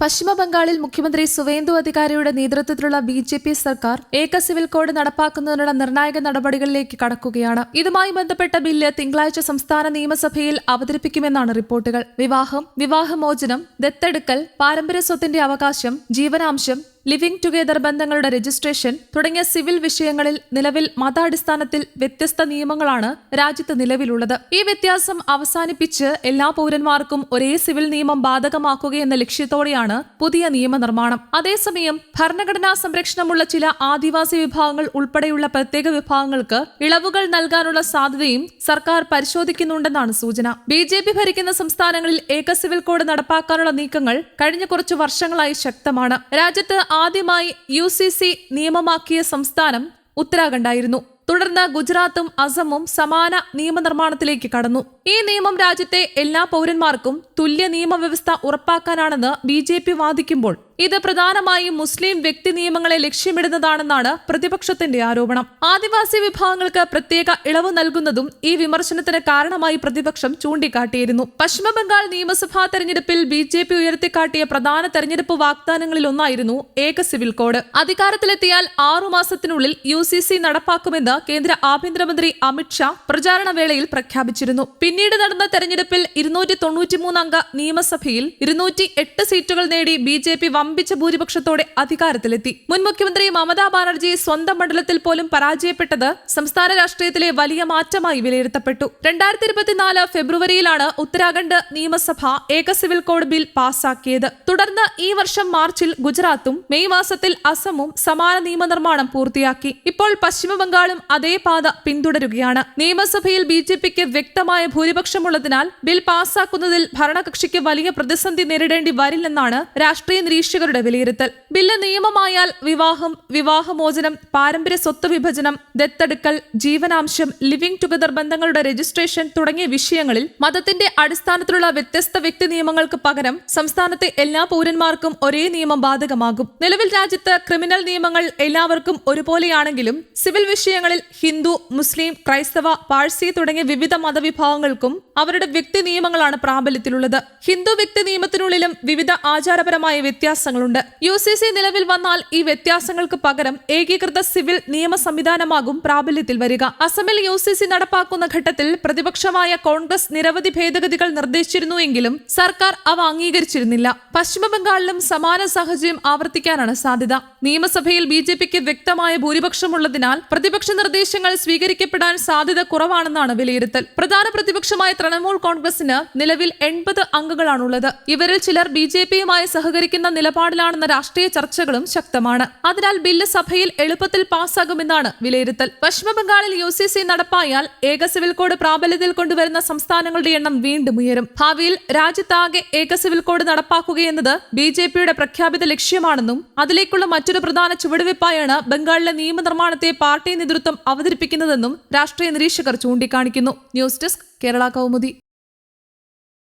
പശ്ചിമ ബംഗാളിൽ മുഖ്യമന്ത്രി സുവേന്ദു അധികാരിയുടെ നേതൃത്വത്തിലുള്ള ബി.ജെ.പി. സർക്കാർ ഏക സിവിൽ കോഡ് നടപ്പാക്കുന്നതിനുള്ള നിർണായക നടപടികളിലേക്ക് കടക്കുകയാണ്. ഇതുമായി ബന്ധപ്പെട്ട ബില്ല് തിങ്കളാഴ്ച സംസ്ഥാന നിയമസഭയിൽ അവതരിപ്പിക്കുമെന്നാണ് റിപ്പോർട്ടുകൾ. വിവാഹമോചനം, ദത്തെടുക്കൽ, പാരമ്പര്യ സ്വത്തിന്റെ അവകാശം, ജീവനാംശം, ലിവിംഗ് ടുഗെദർ ബന്ധങ്ങളുടെ രജിസ്ട്രേഷൻ തുടങ്ങിയ സിവിൽ വിഷയങ്ങളിൽ നിലവിൽ മതാടിസ്ഥാനത്തിൽ വ്യത്യസ്ത നിയമങ്ങളാണ് രാജ്യത്ത് നിലവിലുള്ളത്. ഈ വ്യത്യാസം അവസാനിപ്പിച്ച് എല്ലാ പൗരന്മാർക്കും ഒരേ സിവിൽ നിയമം ബാധകമാക്കുകയെന്ന ലക്ഷ്യത്തോടെയാണ് പുതിയ നിയമനിർമ്മാണം. അതേസമയം ഭരണഘടനാ സംരക്ഷണമുള്ള ചില ആദിവാസി വിഭാഗങ്ങൾ ഉൾപ്പെടെയുള്ള പ്രത്യേക വിഭാഗങ്ങൾക്ക് ഇളവുകൾ നൽകാനുള്ള സാധ്യതയും സർക്കാർ പരിശോധിക്കുന്നുണ്ടെന്നാണ് സൂചന. ബി.ജെ.പി. ഭരിക്കുന്ന സംസ്ഥാനങ്ങളിൽ ഏക സിവിൽ കോഡ് നടപ്പാക്കാനുള്ള നീക്കങ്ങൾ കഴിഞ്ഞ കുറച്ചു വർഷങ്ങളായി ശക്തമാണ്. രാജ്യത്ത് ആദ്യമായി UCC നിയമമാക്കിയ സംസ്ഥാനം ഉത്തരാഖണ്ഡായിരുന്നു. തുടർന്ന് ഗുജറാത്തും അസമും സമാന നിയമനിർമ്മാണത്തിലേക്ക് കടന്നു. ഈ നിയമം രാജ്യത്തെ എല്ലാ പൗരന്മാർക്കും തുല്യ നിയമവ്യവസ്ഥ ഉറപ്പാക്കാനാണെന്ന് ബി.ജെ.പി. വാദിക്കുമ്പോൾ ഇത് പ്രധാനമായും മുസ്ലിം വ്യക്തി നിയമങ്ങളെ ലക്ഷ്യമിടുന്നതാണെന്നാണ് പ്രതിപക്ഷത്തിന്റെ ആരോപണം. ആദിവാസി വിഭാഗങ്ങൾക്ക് പ്രത്യേക ഇളവ് നൽകുന്നതും ഈ വിമർശനത്തിന് കാരണമായി പ്രതിപക്ഷം ചൂണ്ടിക്കാട്ടിയിരുന്നു. പശ്ചിമബംഗാൾ നിയമസഭാ തെരഞ്ഞെടുപ്പിൽ ബി.ജെ.പി. ഉയർത്തിക്കാട്ടിയ പ്രധാന തെരഞ്ഞെടുപ്പ് വാഗ്ദാനങ്ങളിലൊന്നായിരുന്നു ഏക സിവിൽ കോഡ്. അധികാരത്തിലെത്തിയാൽ 6 മാസത്തിനുള്ളിൽ UCC നടപ്പാക്കുമെന്ന് കേന്ദ്ര ആഭ്യന്തരമന്ത്രി അമിത്ഷാ പ്രചാരണ വേളയിൽ പ്രഖ്യാപിച്ചിരുന്നു. പിന്നീട് നടന്ന തെരഞ്ഞെടുപ്പിൽ 293 അംഗ നിയമസഭയിൽ 208 സീറ്റുകൾ നേടി ബി.ജെ.പി. വമ്പിച്ച ഭൂരിപക്ഷത്തോടെ അധികാരത്തിലെത്തി. മുൻ മുഖ്യമന്ത്രി മമതാ ബാനർജി സ്വന്തം മണ്ഡലത്തിൽ പോലും പരാജയപ്പെട്ടത് സംസ്ഥാന രാഷ്ട്രീയത്തിലെ വലിയ മാറ്റമായി വിലയിരുത്തപ്പെട്ടു. 2024 ഫെബ്രുവരിയിലാണ് ഉത്തരാഖണ്ഡ് നിയമസഭ ഏക സിവിൽ കോഡ് ബിൽ പാസാക്കിയത്. തുടർന്ന് ഈ വർഷം മാർച്ചിൽ ഗുജറാത്തും മെയ് മാസത്തിൽ അസമും സമാന നിയമനിർമ്മാണം പൂർത്തിയാക്കി. ഇപ്പോൾ പശ്ചിമബംഗാളും അതേ പാത പിന്തുടരുകയാണ്. നിയമസഭയിൽ ബി.ജെ.പിക്ക് വ്യക്തമായ ഭൂരിപക്ഷമുള്ളതിനാൽ ബിൽ പാസാക്കുന്നതിൽ ഭരണകക്ഷിക്ക് വലിയ പ്രതിസന്ധി നേരിടേണ്ടി വരില്ലെന്നാണ് രാഷ്ട്രീയ നിരീക്ഷകരുടെ വിലയിരുത്തൽ. ബില്ല് നിയമമായാൽ വിവാഹമോചനം, പാരമ്പര്യ സ്വത്ത് വിഭജനം, ദത്തെടുക്കൽ, ജീവനാംശം, ലിവിംഗ് ടുഗെദർ ബന്ധങ്ങളുടെ രജിസ്ട്രേഷൻ തുടങ്ങിയ വിഷയങ്ങളിൽ മതത്തിന്റെ അടിസ്ഥാനത്തിലുള്ള വ്യത്യസ്ത വ്യക്തി നിയമങ്ങൾക്ക് പകരം സംസ്ഥാനത്തെ എല്ലാ പൗരന്മാർക്കും ഒരേ നിയമം ബാധകമാകും. നിലവിൽ രാജ്യത്ത് ക്രിമിനൽ നിയമങ്ങൾ എല്ലാവർക്കും ഒരുപോലെയാണെങ്കിലും സിവിൽ വിഷയങ്ങളിൽ ഹിന്ദു, മുസ്ലിം, ക്രൈസ്തവ, പാഴ്സി തുടങ്ങിയ വിവിധ മതവിഭാഗങ്ങൾക്കും അവരുടെ വ്യക്തി നിയമങ്ങളാണ് പ്രാബല്യത്തിലുള്ളത്. ഹിന്ദു വ്യക്തി നിയമത്തിനുള്ളിലും വിവിധ ആചാരപരമായ വ്യത്യാസങ്ങളുണ്ട്. UCC നിലവിൽ വന്നാൽ ഈ വ്യത്യാസങ്ങൾക്ക് പകരം ഏകീകൃത സിവിൽ നിയമ സംവിധാനമാകും പ്രാബല്യത്തിൽ വരിക. അസമിൽ UCC നടപ്പാക്കുന്ന ഘട്ടത്തിൽ പ്രതിപക്ഷമായ കോൺഗ്രസ് നിരവധി ഭേദഗതികൾ നിർദ്ദേശിച്ചിരുന്നുവെങ്കിലും സർക്കാർ അവ അംഗീകരിച്ചിരുന്നില്ല. പശ്ചിമബംഗാളിലും സമാന സാഹചര്യം ആവർത്തിക്കാനാണ് സാധ്യത. നിയമസഭയിൽ ബി.ജെ.പിക്ക് വ്യക്തമായ ഭൂരിപക്ഷമുള്ളതിനാൽ പ്രതിപക്ഷ നിർദ്ദേശങ്ങൾ സ്വീകരിക്കപ്പെടാൻ സാധ്യത കുറവാണെന്നാണ് വിലയിരുത്തൽ. പ്രധാന പ്രതിപക്ഷമായ തൃണമൂൽ കോൺഗ്രസിന് നിലവിൽ 80 അംഗങ്ങളാണുള്ളത്. ഇവരിൽ ചിലർ ബി.ജെ.പിയുമായി സഹകരിക്കുന്ന നിലപാടിലാണെന്ന രാഷ്ട്രീയ ചർച്ചകളും ശക്തമാണ്. അതിനാൽ ബില്ല് സഭയിൽ എളുപ്പത്തിൽ പാസ്സാകുമെന്നാണ് വിലയിരുത്തൽ. പശ്ചിമബംഗാളിൽ UCC നടപ്പായാൽ ഏക സിവിൽ കോഡ് പ്രാബല്യത്തിൽ കൊണ്ടുവരുന്ന സംസ്ഥാനങ്ങളുടെ എണ്ണം വീണ്ടും ഉയരും. ഭാവിയിൽ രാജ്യത്താകെ ഏക സിവിൽ കോഡ് നടപ്പാക്കുകയെന്നത് ബി.ജെ.പിയുടെ പ്രഖ്യാപിത ലക്ഷ്യമാണെന്നും അതിലേക്കുള്ള മറ്റൊരു പ്രധാന ചുവടുവയ്പായാണ് ബംഗാളിലെ നിയമനിർമ്മാണത്തെ പാർട്ടി നേതൃത്വം അവതരിപ്പിക്കുന്നതെന്നും രാഷ്ട്രീയ നിരീക്ഷകർ ചൂണ്ടിക്കാണിക്കുന്നു. News desk Kerala Kaumudi.